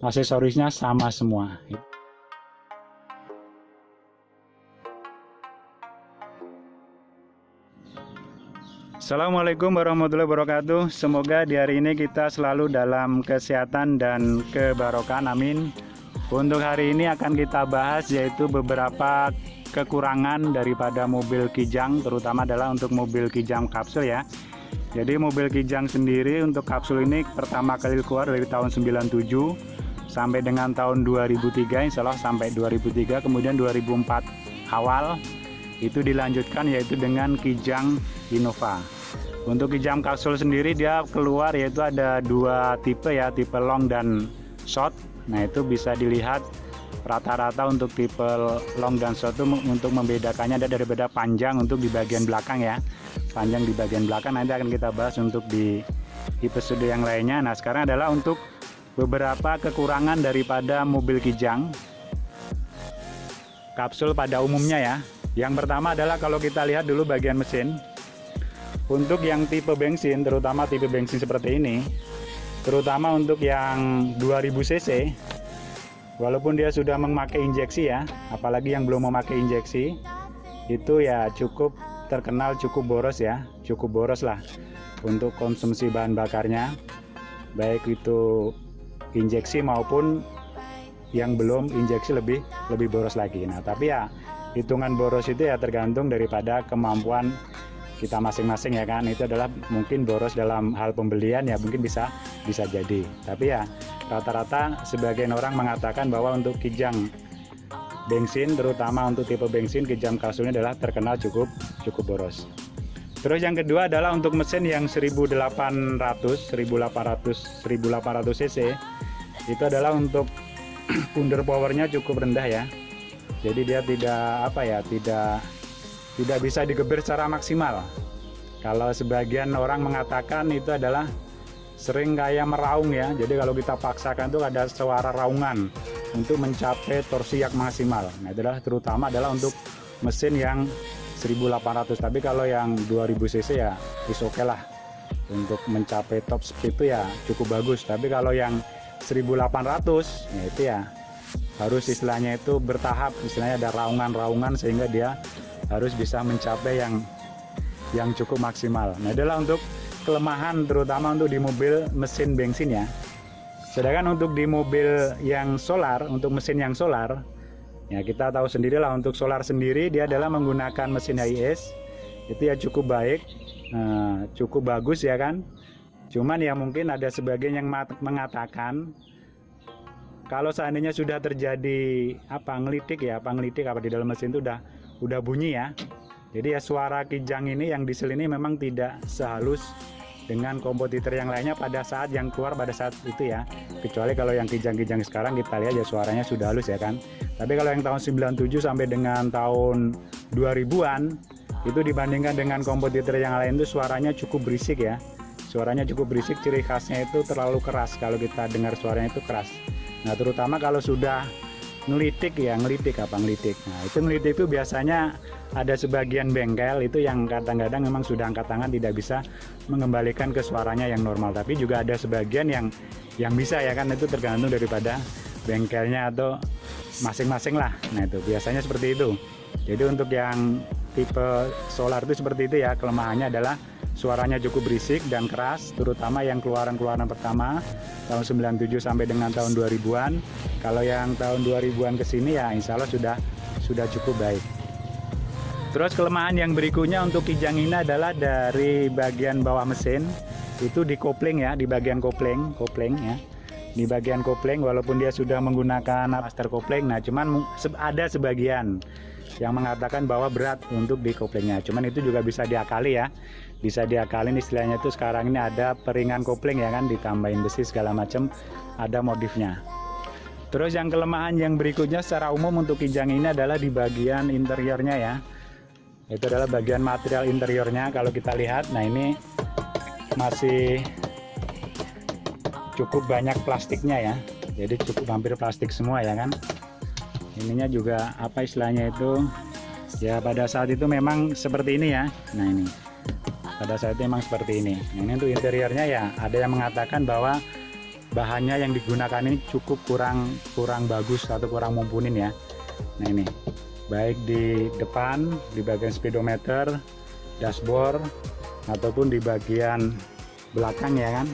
aksesorisnya sama semua. Assalamualaikum warahmatullahi wabarakatuh. Semoga di hari ini kita selalu dalam kesehatan dan kebarokahan, amin. Untuk hari ini akan kita bahas yaitu beberapa kekurangan daripada mobil Kijang, terutama adalah untuk mobil Kijang kapsul ya. Jadi mobil Kijang sendiri untuk kapsul ini pertama kali keluar dari tahun 97 sampai dengan tahun 2003, insya Allah sampai 2003, kemudian 2004 awal itu dilanjutkan yaitu dengan Kijang Innova. Untuk Kijang kapsul sendiri dia keluar yaitu ada dua tipe ya, tipe long dan short. Nah itu bisa dilihat rata-rata untuk tipe long dan short itu untuk membedakannya ada daripada panjang untuk di bagian belakang ya. Panjang di bagian belakang nanti akan kita bahas untuk di episode yang lainnya. Nah sekarang adalah untuk beberapa kekurangan daripada mobil Kijang kapsul pada umumnya ya. Yang pertama adalah kalau kita lihat dulu bagian mesin. Untuk yang tipe bensin, terutama tipe bensin seperti ini, terutama untuk yang 2000 cc, walaupun dia sudah memakai injeksi ya, apalagi yang belum memakai injeksi, itu ya cukup terkenal cukup boros ya, cukup boros lah untuk konsumsi bahan bakarnya, baik itu injeksi maupun yang belum injeksi lebih boros lagi. Nah tapi ya hitungan boros itu ya tergantung daripada kemampuan kita masing-masing ya kan. Itu adalah mungkin boros dalam hal pembelian ya mungkin bisa jadi, tapi ya rata-rata sebagian orang mengatakan bahwa untuk Kijang bensin, terutama untuk tipe bensin Kijang kapsul ini adalah terkenal cukup boros. Terus yang kedua adalah untuk mesin yang 1800 cc itu adalah untuk under powernya cukup rendah ya. Jadi dia tidak bisa digeber secara maksimal. Kalau sebagian orang mengatakan itu adalah sering kayak meraung ya. Jadi kalau kita paksakan itu ada suara raungan untuk mencapai torsi yang maksimal. Nah itulah terutama adalah untuk mesin yang 1800. Tapi kalau yang 2000 cc ya is oke lah. Untuk mencapai top speed itu ya cukup bagus. Tapi kalau yang 1800 ya itu ya harus istilahnya itu bertahap. Istilahnya ada raungan-raungan sehingga dia harus bisa mencapai yang cukup maksimal. Nah adalah untuk kelemahan terutama untuk di mobil mesin bensin ya. Sedangkan untuk di mobil yang solar, untuk mesin yang solar ya kita tahu sendirilah untuk solar sendiri dia adalah menggunakan mesin HIS. Itu ya cukup baik, cukup bagus ya kan. Cuman ya mungkin ada sebagian yang mengatakan kalau seandainya sudah terjadi ngelitik di dalam mesin itu udah bunyi ya. Jadi ya suara Kijang ini yang diesel ini memang tidak sehalus dengan kompetitor yang lainnya pada saat yang keluar pada saat itu ya. Kecuali kalau yang Kijang sekarang kita lihat ya suaranya sudah halus ya kan. Tapi kalau yang tahun 97 sampai dengan tahun 2000-an itu dibandingkan dengan kompetitor yang lain itu suaranya cukup berisik ya. Suaranya cukup berisik, ciri khasnya itu terlalu keras kalau kita dengar suaranya itu keras. Nah terutama kalau sudah ngelitik. Nah itu ngelitik itu biasanya ada sebagian bengkel itu yang kadang-kadang memang sudah angkat tangan tidak bisa mengembalikan ke suaranya yang normal. Tapi juga ada sebagian yang bisa ya kan, itu tergantung daripada bengkelnya atau masing-masing lah. Nah itu biasanya seperti itu. Jadi untuk yang tipe solar itu seperti itu ya, kelemahannya adalah suaranya cukup berisik dan keras, terutama yang keluaran pertama tahun 97 sampai dengan tahun 2000-an. Kalau yang tahun 2000-an ke sini ya insya Allah sudah cukup baik. Terus kelemahan yang berikutnya untuk Kijang ini adalah dari bagian bawah mesin itu di kopling ya, di bagian kopling ya. Di bagian kopling walaupun dia sudah menggunakan master kopling, nah cuman ada sebagian yang mengatakan bahwa berat untuk di koplingnya. Cuman itu juga bisa diakali ya. Bisa diakalin istilahnya itu sekarang ini ada peringan kopling ya kan, ditambahin besi segala macam, ada modifnya. Terus yang kelemahan yang berikutnya secara umum untuk Kijang ini adalah di bagian interiornya ya. Itu adalah bagian material interiornya kalau kita lihat. Nah ini masih cukup banyak plastiknya ya. Jadi cukup hampir plastik semua ya kan. Ininya juga istilahnya itu ya pada saat itu memang seperti ini ya. Nah ini pada saat itu memang seperti ini. Nah, ini untuk interiornya ya ada yang mengatakan bahwa bahannya yang digunakan ini cukup kurang bagus atau kurang mumpuni ya. Nah ini baik di depan, di bagian speedometer, dashboard, ataupun di bagian belakang ya kan,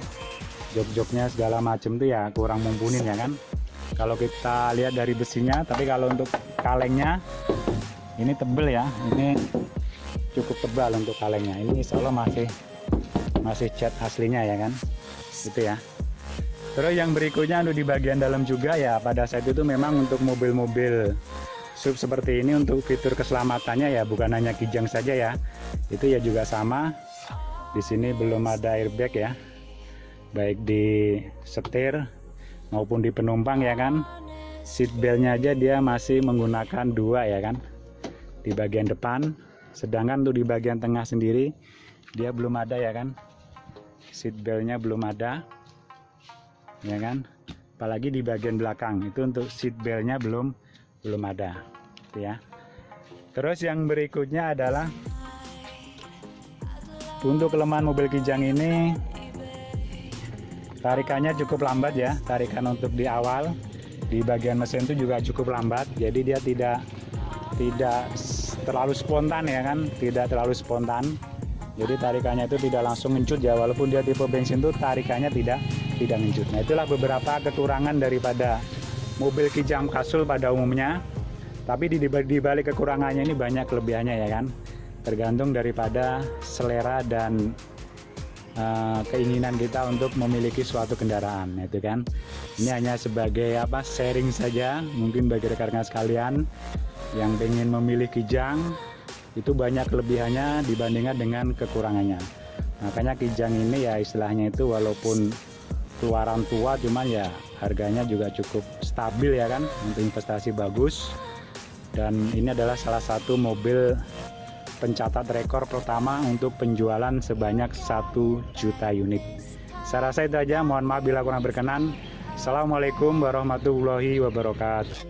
jok-joknya segala macam tuh ya kurang mumpuni ya kan. Kalau kita lihat dari besinya, tapi kalau untuk kalengnya ini tebel ya, ini cukup tebal untuk kalengnya. Ini insya Allah masih cat aslinya ya kan, gitu ya. Terus yang berikutnya untuk di bagian dalam juga ya, pada saat itu memang untuk mobil-mobil SUV seperti ini untuk fitur keselamatannya ya bukan hanya kijang saja ya, itu ya juga sama. Di sini belum ada airbag ya, baik di setir maupun di penumpang ya kan. Seat beltnya aja dia masih menggunakan 2 ya kan, di bagian depan. Sedangkan untuk di bagian tengah sendiri dia belum ada ya kan, seat beltnya belum ada ya kan. Apalagi di bagian belakang itu untuk seat beltnya belum ada ya. Terus yang berikutnya adalah untuk kelemahan mobil kijang ini, tarikannya cukup lambat ya. Tarikan untuk di awal di bagian mesin itu juga cukup lambat, jadi dia tidak terlalu spontan ya kan, tidak terlalu spontan. Jadi tarikannya itu tidak langsung ngencut ya, walaupun dia tipe bensin itu tarikannya tidak ngencut. Nah itulah beberapa kekurangan daripada mobil kijang Kasul pada umumnya. Tapi di balik kekurangannya ini banyak kelebihannya ya kan, tergantung daripada selera dan keinginan kita untuk memiliki suatu kendaraan itu kan. Ini hanya sebagai sharing saja, mungkin bagi rekan-rekan sekalian yang ingin memilih kijang itu banyak kelebihannya dibandingkan dengan kekurangannya. Makanya kijang ini ya istilahnya itu walaupun keluaran tua, cuman ya harganya juga cukup stabil ya kan, untuk investasi bagus. Dan ini adalah salah satu mobil pencatat rekor pertama untuk penjualan sebanyak 1 juta unit. Saya rasa itu aja, mohon maaf bila kurang berkenan. Assalamualaikum warahmatullahi wabarakatuh.